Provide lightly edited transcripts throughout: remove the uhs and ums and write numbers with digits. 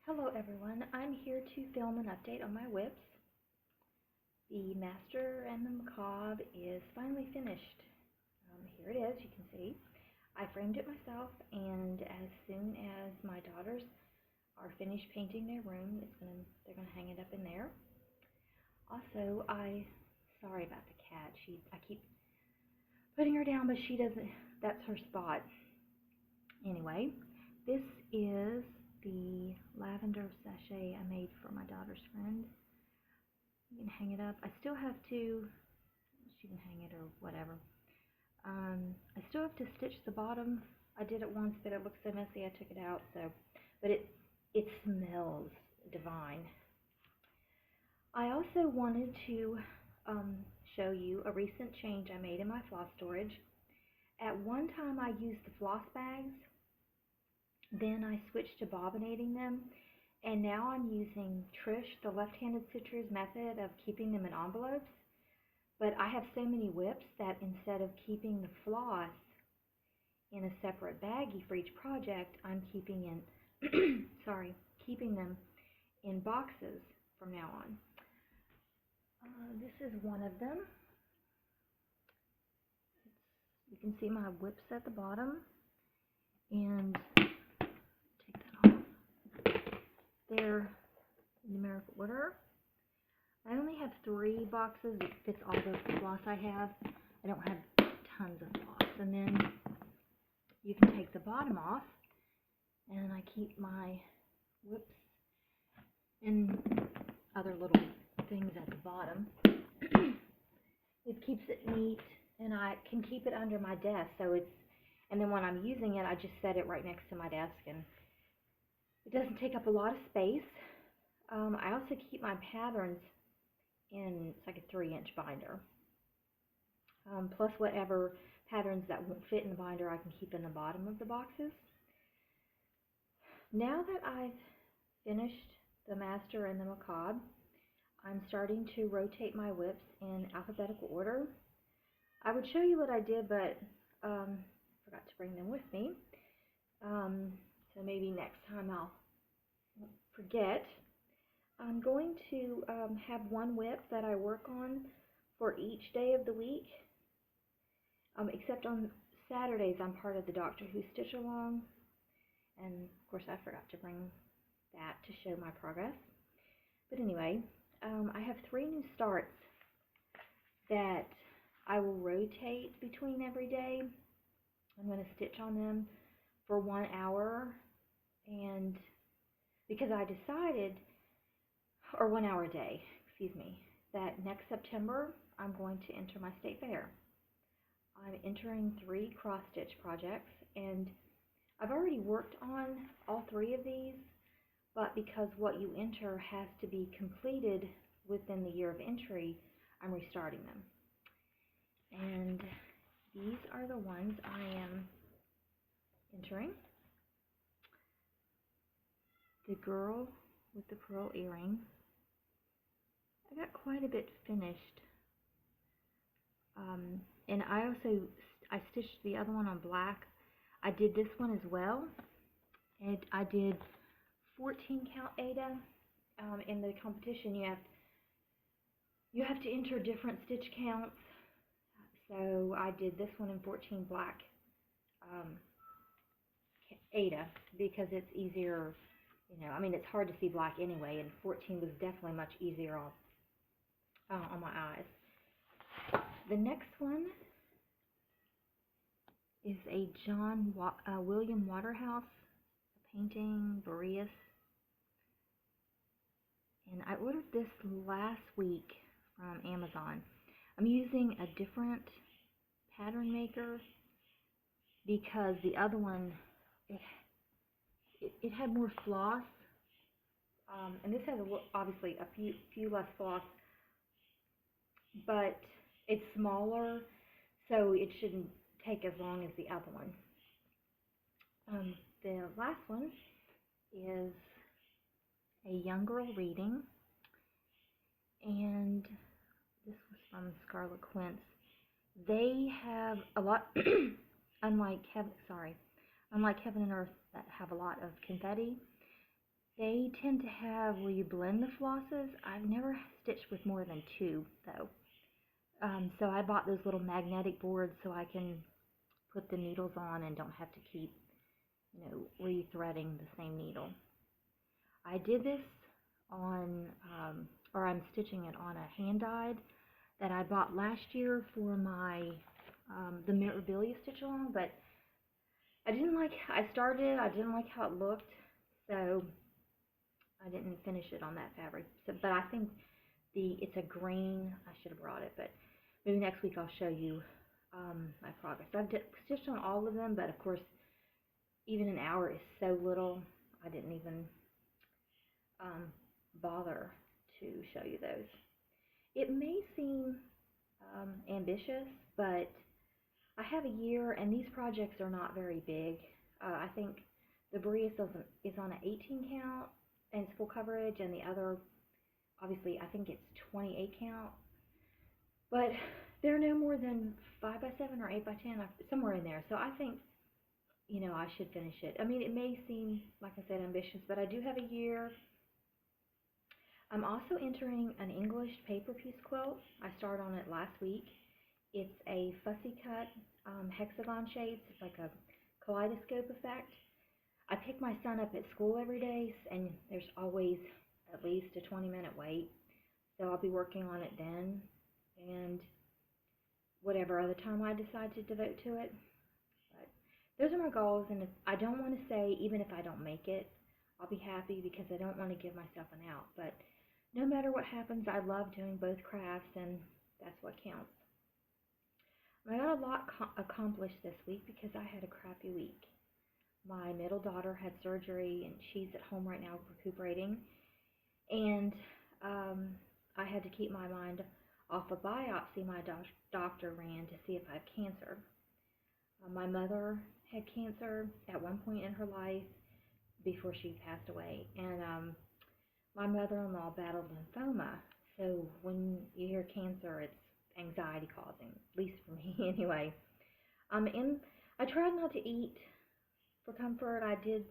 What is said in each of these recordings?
Hello everyone, I'm here to film an update on my whips. The Master and the Macabre is finally finished. Here it is, you can see. I framed it myself, and as soon as my daughters are finished painting their room, they're gonna hang it up in there. Also, sorry about the cat. I keep putting her down, but she doesn't. That's her spot. Anyway, this is the lavender sachet I made for my daughter's friend. You can hang it up. I still have to, she can hang it or whatever. I still have to stitch the bottom. I did it once, but it looks so messy I took it out. But it smells divine. I also wanted to show you a recent change I made in my floss storage. At one time I used the floss bags. Then I switched to bobbinating them, and now I'm using Trish, the left-handed stitcher's method of keeping them in envelopes. But I have so many whips that instead of keeping the floss in a separate baggie for each project, I'm keeping keeping them in boxes from now on. This is one of them. You can see my whips at the bottom, and they're in numerical order. I only have 3 boxes. It fits all the floss I have. I don't have tons of floss. And then you can take the bottom off, and I keep my whips and other little things at the bottom. It keeps it neat, and I can keep it under my desk. And then when I'm using it, I just set it right next to my desk, and it doesn't take up a lot of space. I also keep my patterns in, it's like a 3-inch binder. Plus whatever patterns that won't fit in the binder, I can keep in the bottom of the boxes. Now that I've finished the Master and the Macabre, I'm starting to rotate my whips in alphabetical order. I would show you what I did, but forgot to bring them with me. So maybe next time I'll forget. I'm going to have one whip that I work on for each day of the week, except on Saturdays I'm part of the Doctor Who Stitch Along, and of course I forgot to bring that to show my progress. But anyway, I have 3 new starts that I will rotate between every day. I'm going to stitch on them for 1 hour, and because I decided, or 1 hour a day, excuse me, that next September I'm going to enter my state fair. I'm entering 3 cross-stitch projects, and I've already worked on all 3 of these, but because what you enter has to be completed within the year of entry, I'm restarting them. And these are the ones I am entering. The girl with the pearl earring. I got quite a bit finished. And I stitched the other one on black. I did this one as well. And I did 14 count Ada. In the competition you have to enter different stitch counts. So I did this one in 14 black Ada because it's easier. I mean, it's hard to see black anyway, and 14 was definitely much easier on my eyes. The next one is a William Waterhouse painting, Boreas. And I ordered this last week from Amazon. I'm using a different pattern maker because the other one, it had more floss, and this has obviously a few less floss, but it's smaller, so it shouldn't take as long as the other one. The last one is a young girl reading, and this was from Scarlet Quince. They have a lot, unlike Heaven and Earth that have a lot of confetti, They tend to have where you blend the flosses. I've never stitched with more than two, though. So I bought those little magnetic boards so I can put the needles on and don't have to keep, re-threading the same needle. I did this on, or I'm stitching it on a hand-dyed that I bought last year for my, the memorabilia stitch-along, but I didn't like how it looked, so I didn't finish it on that fabric. So, but I think it's a green. I should have brought it, but maybe next week I'll show you my progress. I've stitched on all of them, but of course, even an hour is so little. I didn't even bother to show you those. It may seem ambitious, but I have a year, and these projects are not very big. I think the Berea is on an 18 count, and it's full coverage, and the other, obviously, I think it's 28 count. But they're no more than 5x7 or 8x10, somewhere in there. So I think, I should finish it. I mean, it may seem, like I said, ambitious, but I do have a year. I'm also entering an English paper piece quilt. I started on it last week. It's a fussy cut hexagon shapes. It's like a kaleidoscope effect. I pick my son up at school every day, and there's always at least a 20-minute wait. So I'll be working on it then, and whatever other time I decide to devote to it. But those are my goals, and I don't want to say, even if I don't make it, I'll be happy, because I don't want to give myself an out. But no matter what happens, I love doing both crafts, and that's what counts. I got a lot accomplished this week because I had a crappy week. My middle daughter had surgery, and she's at home right now recuperating. And I had to keep my mind off a biopsy my doctor ran to see if I have cancer. My mother had cancer at one point in her life before she passed away. And my mother-in-law battled lymphoma. So when you hear cancer, it's anxiety causing, at least for me anyway. And I tried not to eat for comfort. I did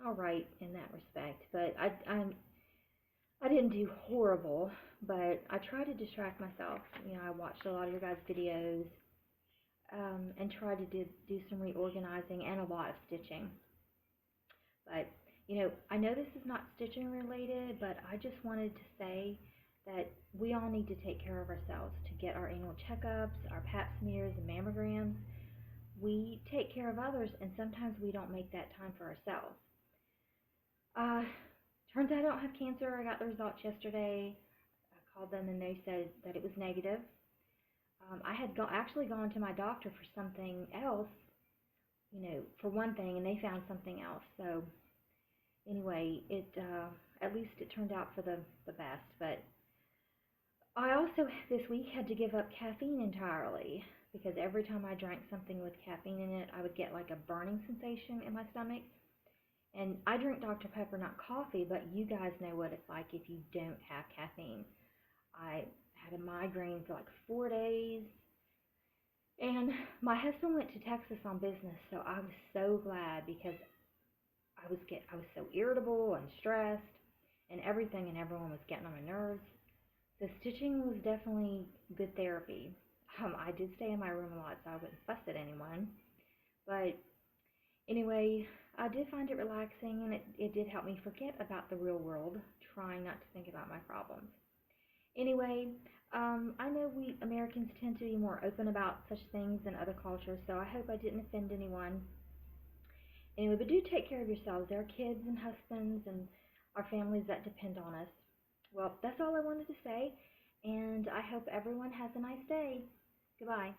all right in that respect, but I didn't do horrible, but I tried to distract myself. I watched a lot of your guys' videos and tried to do some reorganizing and a lot of stitching. But, I know this is not stitching related, but I just wanted to say that we all need to take care of ourselves to get our annual checkups, our pap smears, and mammograms. We take care of others, and sometimes we don't make that time for ourselves. Turns out I don't have cancer. I got the results yesterday. I called them, and they said that it was negative. I had actually gone to my doctor for something else, for one thing, and they found something else. So anyway, at least it turned out for the best. But I also this week had to give up caffeine entirely, because every time I drank something with caffeine in it, I would get like a burning sensation in my stomach. And I drink Dr. Pepper, not coffee, but you guys know what it's like if you don't have caffeine. I had a migraine for like 4 days, and my husband went to Texas on business, so I was so glad, because I was so irritable and stressed, and everything and everyone was getting on my nerves. So stitching was definitely good therapy. I did stay in my room a lot, so I wouldn't fuss at anyone. But anyway, I did find it relaxing, and it did help me forget about the real world, trying not to think about my problems. Anyway, I know we Americans tend to be more open about such things than other cultures, so I hope I didn't offend anyone. Anyway, but do take care of yourselves. There are kids and husbands and our families that depend on us. Well, that's all I wanted to say, and I hope everyone has a nice day. Goodbye.